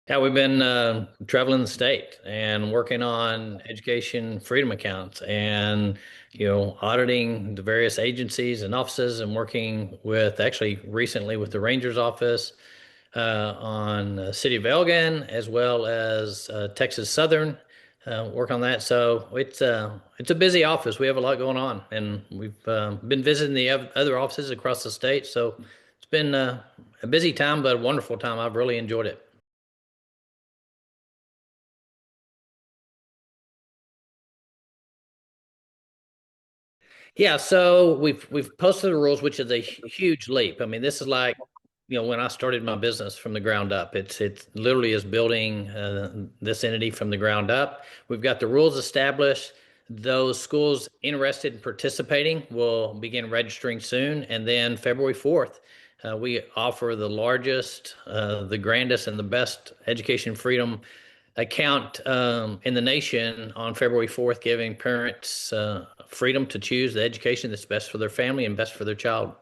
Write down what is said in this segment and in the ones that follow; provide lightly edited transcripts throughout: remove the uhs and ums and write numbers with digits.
Yeah, we've been traveling the state and working on education freedom accounts and, auditing the various agencies and offices and working with actually recently with the Rangers office on City of Elgin as well as Texas Southern, work on that. So it's a busy office. We have a lot going on and we've been visiting the other offices across the state. So it's been a busy time, but a wonderful time. I've really enjoyed it. Yeah, so we've posted the rules, which is a huge leap. I mean, this is like, when I started my business from the ground up. It literally is building this entity from the ground up. We've got the rules established. Those schools interested in participating will begin registering soon, and then February 4th, we offer the largest, the grandest, and the best education freedom account in the nation on February 4th, giving parents freedom to choose the education that's best for their family and best for their child.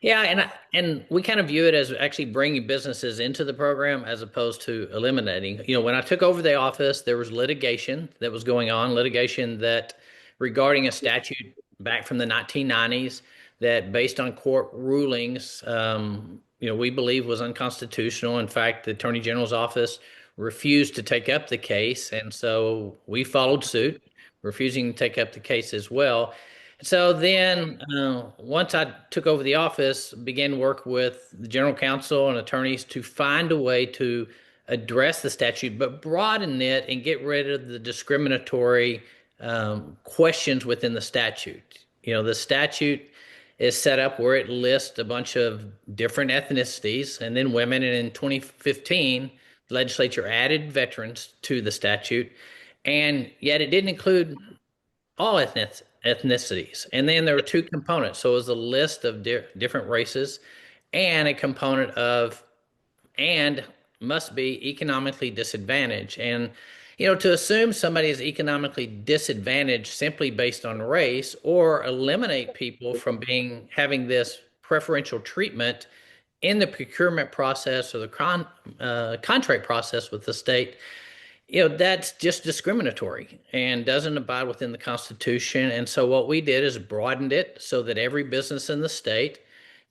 Yeah, and we kind of view it as actually bringing businesses into the program as opposed to eliminating. When I took over the office, there was litigation that was going on, litigation that regarding a statute back from the 1990s that, based on court rulings, we believe was unconstitutional. In fact, the Attorney General's office refused to take up the case, and so we followed suit, refusing to take up the case as well. So then, once I took over the office, began work with the general counsel and attorneys to find a way to address the statute, but broaden it and get rid of the discriminatory questions within the statute. The statute is set up where it lists a bunch of different ethnicities and then women. And in 2015, the legislature added veterans to the statute, and yet it didn't include all ethnicities. And then there were two components. So it was a list of different races and a component of and must be economically disadvantaged. And, to assume somebody is economically disadvantaged simply based on race or eliminate people from having this preferential treatment in the procurement process or the contract process with the state, that's just discriminatory and doesn't abide within the Constitution. And so what we did is broadened it so that every business in the state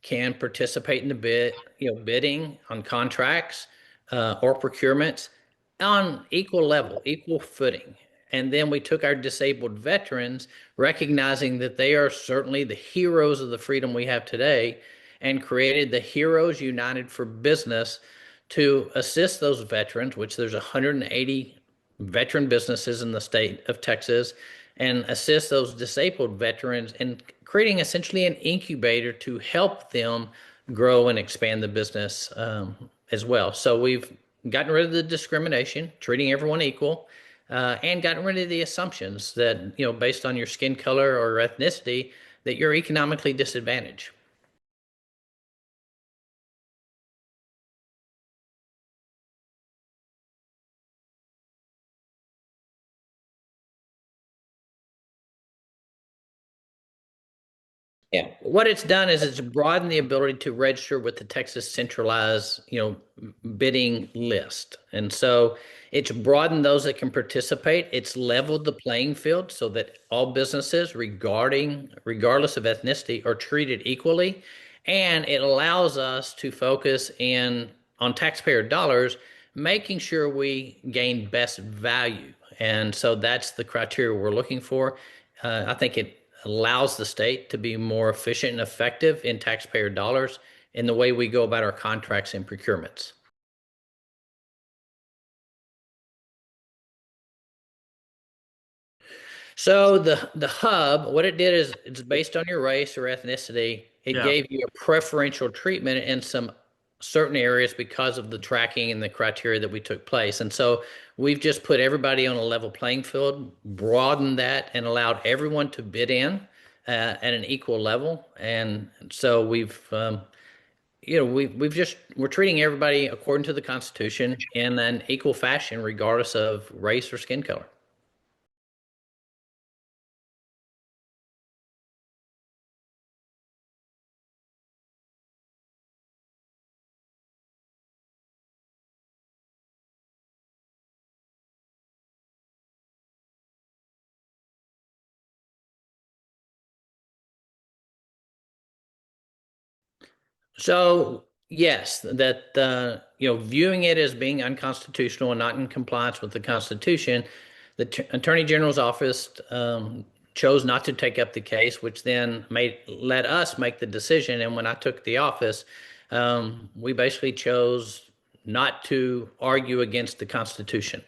can participate in the bidding on contracts or procurements on equal level, equal footing. And then we took our disabled veterans, recognizing that they are certainly the heroes of the freedom we have today, and created the Heroes United for Business to assist those veterans, which there's 180 veteran businesses in the state of Texas, and assist those disabled veterans in creating essentially an incubator to help them grow and expand the business as well. So we've gotten rid of the discrimination, treating everyone equal, and gotten rid of the assumptions that, based on your skin color or ethnicity, that you're economically disadvantaged. Yeah. What it's done is it's broadened the ability to register with the Texas centralized, bidding list. And so it's broadened those that can participate. It's leveled the playing field so that all businesses regardless of ethnicity are treated equally. And it allows us to focus in on taxpayer dollars, making sure we gain best value. And so that's the criteria we're looking for. I think it allows the state to be more efficient and effective in taxpayer dollars in the way we go about our contracts and procurements. So the hub, what it did is it's based on your race or ethnicity. It Yeah. gave you a preferential treatment and some certain areas because of the tracking and the criteria that we took place. And so we've just put everybody on a level playing field, broadened that, and allowed everyone to bid in at an equal level. And so we're treating everybody according to the Constitution in an equal fashion, regardless of race or skin color. So yes, that viewing it as being unconstitutional and not in compliance with the Constitution, the Attorney General's office chose not to take up the case, which then made let us make the decision. And when I took the office, we basically chose not to argue against the Constitution.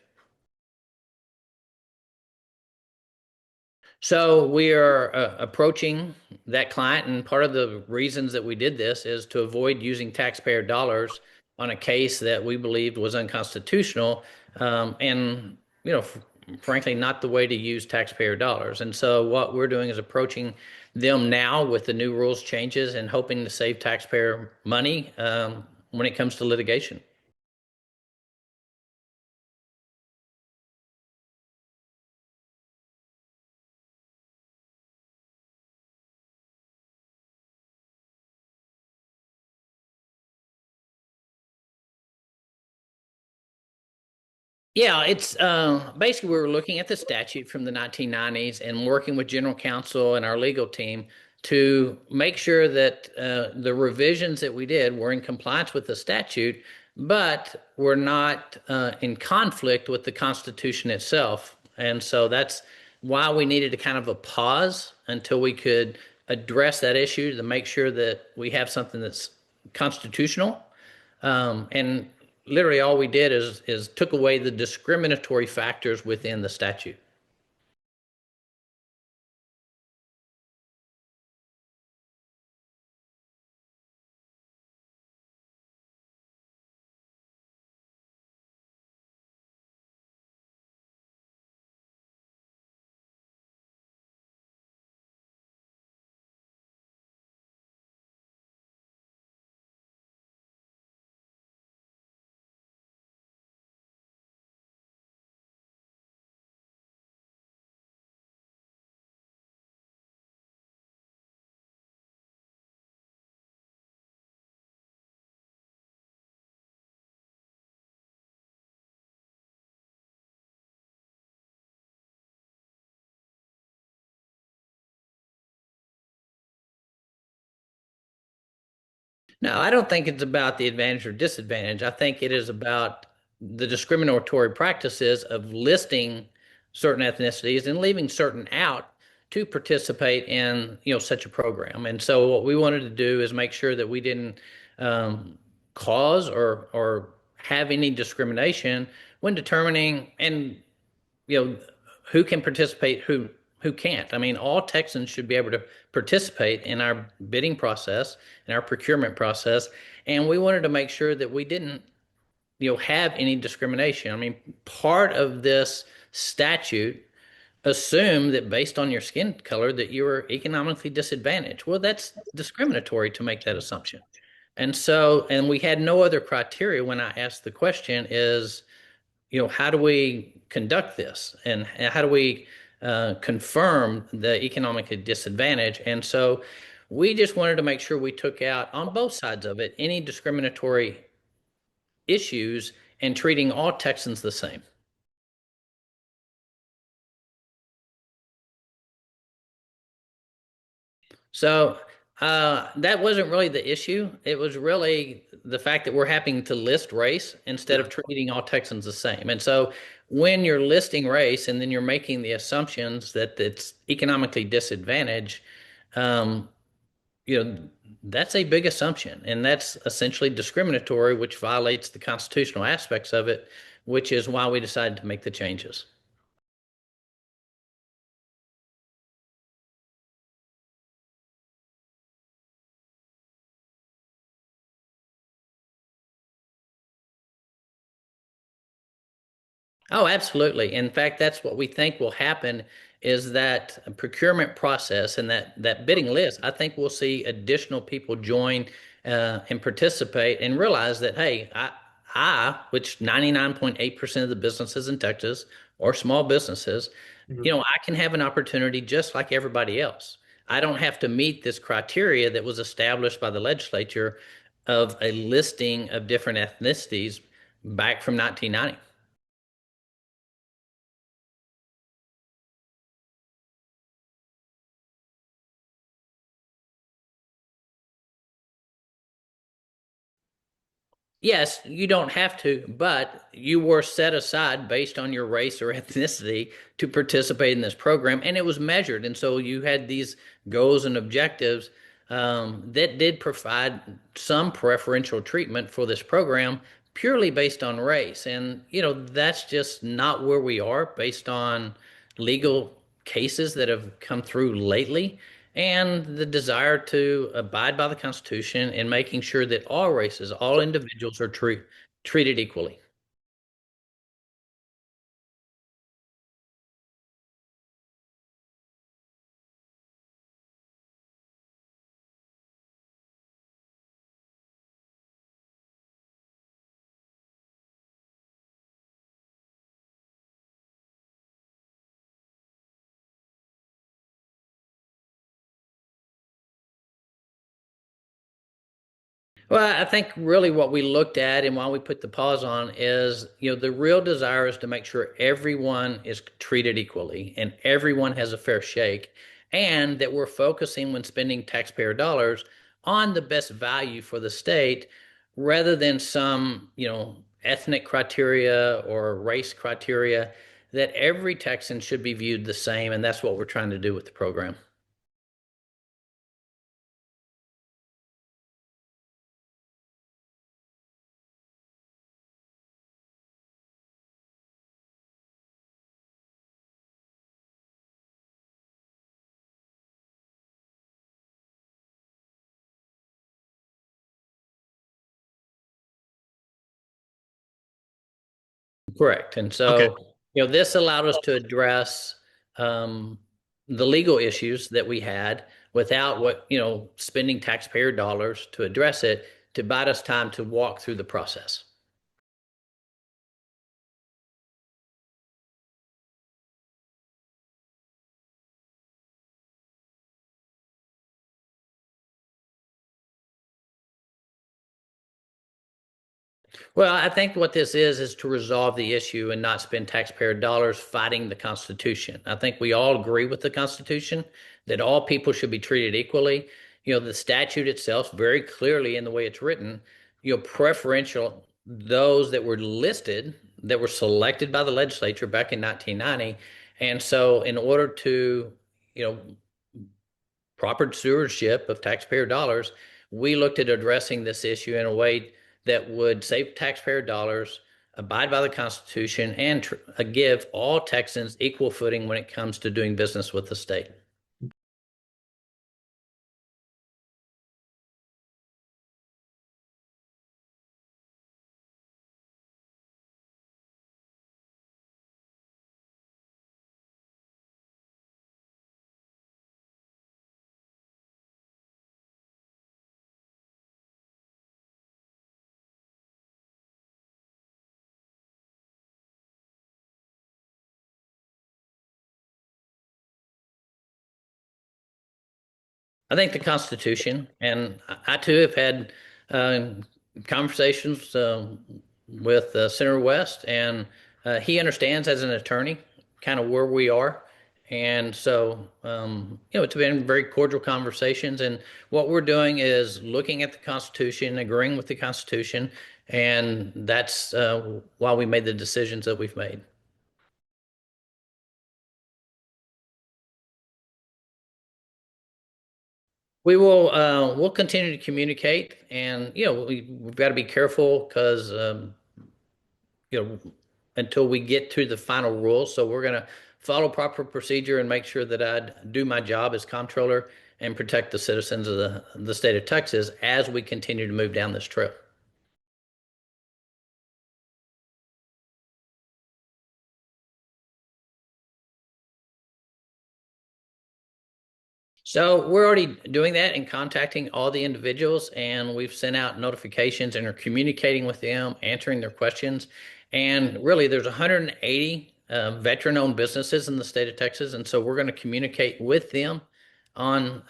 So we are approaching that client, and part of the reasons that we did this is to avoid using taxpayer dollars on a case that we believed was unconstitutional, and frankly, not the way to use taxpayer dollars. And so what we're doing is approaching them now with the new rules changes and hoping to save taxpayer money when it comes to litigation. Yeah, it's basically we were looking at the statute from the 1990s and working with general counsel and our legal team to make sure that the revisions that we did were in compliance with the statute, but were not in conflict with the Constitution itself. And so that's why we needed to kind of a pause until we could address that issue to make sure that we have something that's constitutional, and literally all we did is took away the discriminatory factors within the statute. No, I don't think it's about the advantage or disadvantage. I think it is about the discriminatory practices of listing certain ethnicities and leaving certain out to participate in such a program. And so what we wanted to do is make sure that we didn't cause or have any discrimination when determining and you know who can participate, who can't. I mean, all Texans should be able to participate in our bidding process, in our procurement process, and we wanted to make sure that we didn't have any discrimination. I mean, part of this statute assumed that based on your skin color that you were economically disadvantaged. Well, that's discriminatory to make that assumption. And we had no other criteria when I asked the question is, how do we conduct this and how do we confirm the economic disadvantage? And so we just wanted to make sure we took out on both sides of it any discriminatory issues and treating all Texans the same. So that wasn't really the issue. It was really the fact that we're having to list race instead of treating all Texans the same. And so when you're listing race and then you're making the assumptions that it's economically disadvantaged, um, you know, that's a big assumption. And that's essentially discriminatory, which violates the constitutional aspects of it, which is why we decided to make the changes. Oh, absolutely. In fact, that's what we think will happen is that procurement process and that bidding list. I think we'll see additional people join and participate and realize that, hey, which 99.8% of the businesses in Texas are small businesses, Mhm. I can have an opportunity just like everybody else. I don't have to meet this criteria that was established by the legislature of a listing of different ethnicities back from 1990. Yes, you don't have to, but you were set aside based on your race or ethnicity to participate in this program, and it was measured. And so you had these goals and objectives that did provide some preferential treatment for this program purely based on race. And, that's just not where we are based on legal cases that have come through lately and the desire to abide by the Constitution and making sure that all races, all individuals are treated equally. Well, I think really what we looked at and why we put the pause on is, the real desire is to make sure everyone is treated equally and everyone has a fair shake, and that we're focusing when spending taxpayer dollars on the best value for the state rather than some, ethnic criteria or race criteria, that every Texan should be viewed the same. And that's what we're trying to do with the program. Correct. And Okay. so, this allowed us to address um, the legal issues that we had without spending taxpayer dollars to address it, to buy us time to walk through the process. Well, I think what this is to resolve the issue and not spend taxpayer dollars fighting the Constitution. I think we all agree with the Constitution that all people should be treated equally. The statute itself very clearly in the way it's written, preferential those that were listed that were selected by the legislature back in 1990. And so in order to, you know, proper stewardship of taxpayer dollars, we looked at addressing this issue in a way that would save taxpayer dollars, abide by the Constitution, and give all Texans equal footing when it comes to doing business with the state. I think the Constitution, and I too have had uh, conversations with Senator West, and he understands as an attorney kind of where we are. And so, it's been very cordial conversations. And what we're doing is looking at the Constitution, agreeing with the Constitution, and that's why we made the decisions that we've made. We'll continue to communicate, and we've got to be careful because you know until we get to the final rule. So we're going to follow proper procedure and make sure that I do my job as comptroller and protect the citizens of the state of Texas as we continue to move down this trail. So we're already doing that and contacting all the individuals, and we've sent out notifications and are communicating with them, answering their questions. And really, there's 180 veteran-owned businesses in the state of Texas, and so we're going to communicate with them on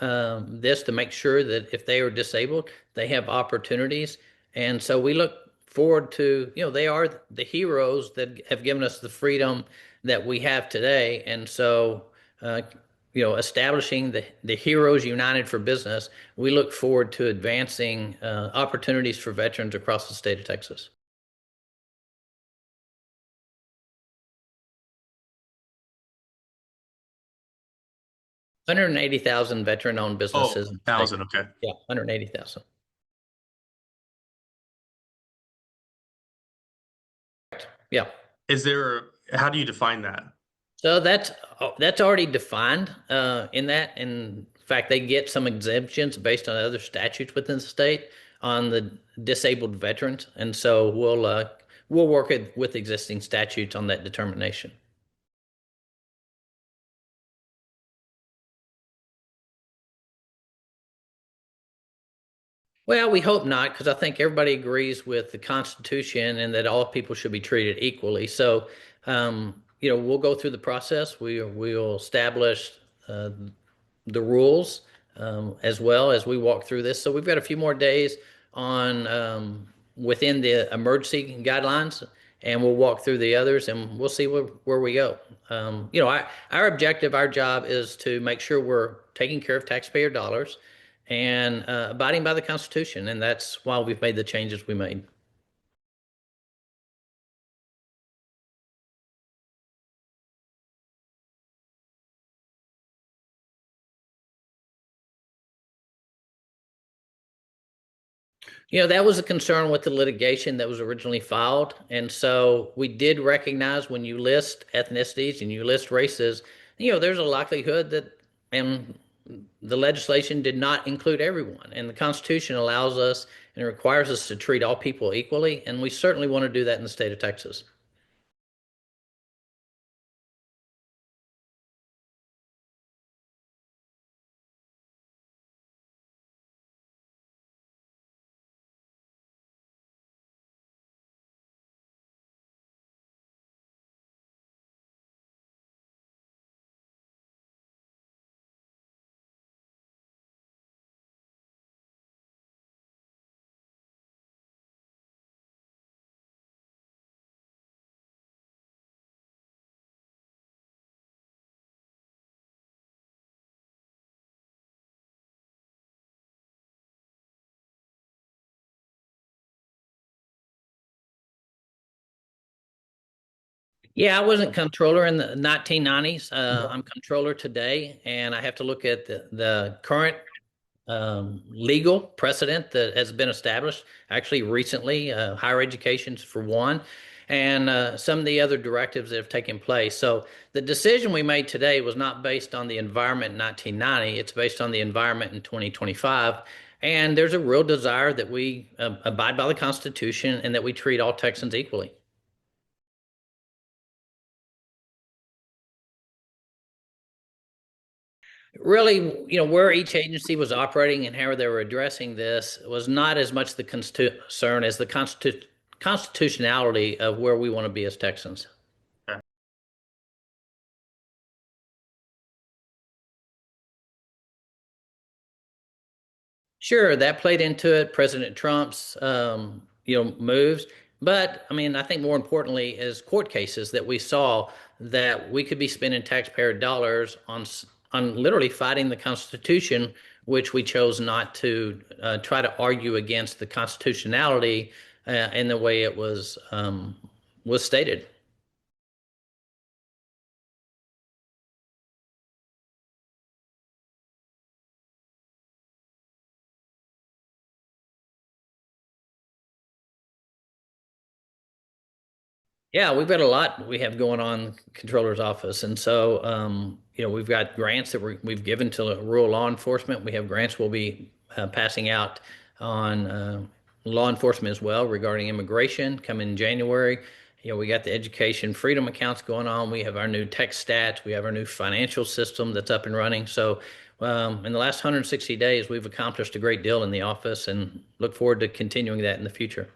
this to make sure that if they are disabled, they have opportunities. And so we look forward to, they are the heroes that have given us the freedom that we have today, and so. Uh, establishing the Heroes United for Business, we look forward to advancing opportunities for veterans across the state of Texas. 180,000 veteran-owned Oh, businesses in the state. 1,000. Okay. Yeah, 180,000. Yeah. How do you define that? So that's already defined in that. In fact, they get some exemptions based on other statutes within the state on the disabled veterans, and so we'll work with existing statutes on that determination. Well, we hope not, because I think everybody agrees with the Constitution and that all people should be treated equally. So, we'll go through the process. We'll establish uh, the rules as well as we walk through this. So we've got a few more days on within the emergency guidelines, and we'll walk through the others, and we'll see where we go. Our objective, our job is to make sure we're taking care of taxpayer dollars and abiding by the Constitution, and that's why we've made the changes we made. That was a concern with the litigation that was originally filed. And so we did recognize when you list ethnicities and you list races, there's a likelihood that, and the legislation did not include everyone. And the Constitution allows us and it requires us to treat all people equally. And we certainly want to do that in the state of Texas. Yeah, I wasn't controller in the 1990s. I'm controller today, and I have to look at the current legal precedent that has been established actually recently, higher education's for one, and some of the other directives that have taken place. So the decision we made today was not based on the environment in 1990, it's based on the environment in 2025. And there's a real desire that we abide by the Constitution and that we treat all Texans equally. Really, where each agency was operating and how they were addressing this was not as much the concern as the constitutionality of where we want to be as Texans. Okay. Sure, that played into it. President Trump's, moves. But I mean, I think more importantly is court cases that we saw that we could be spending taxpayer dollars on literally fighting the Constitution, which we chose not to try to argue against the constitutionality in the way it was stated. Yeah, we've got a lot we have going on controller's office. And so, we've got grants that we've given to rural law enforcement. We have grants we'll be passing out on law enforcement as well regarding immigration coming in January. We got the education freedom accounts going on. We have our new tech stats. We have our new financial system that's up and running. So, in the last 160 days, we've accomplished a great deal in the office and look forward to continuing that in the future.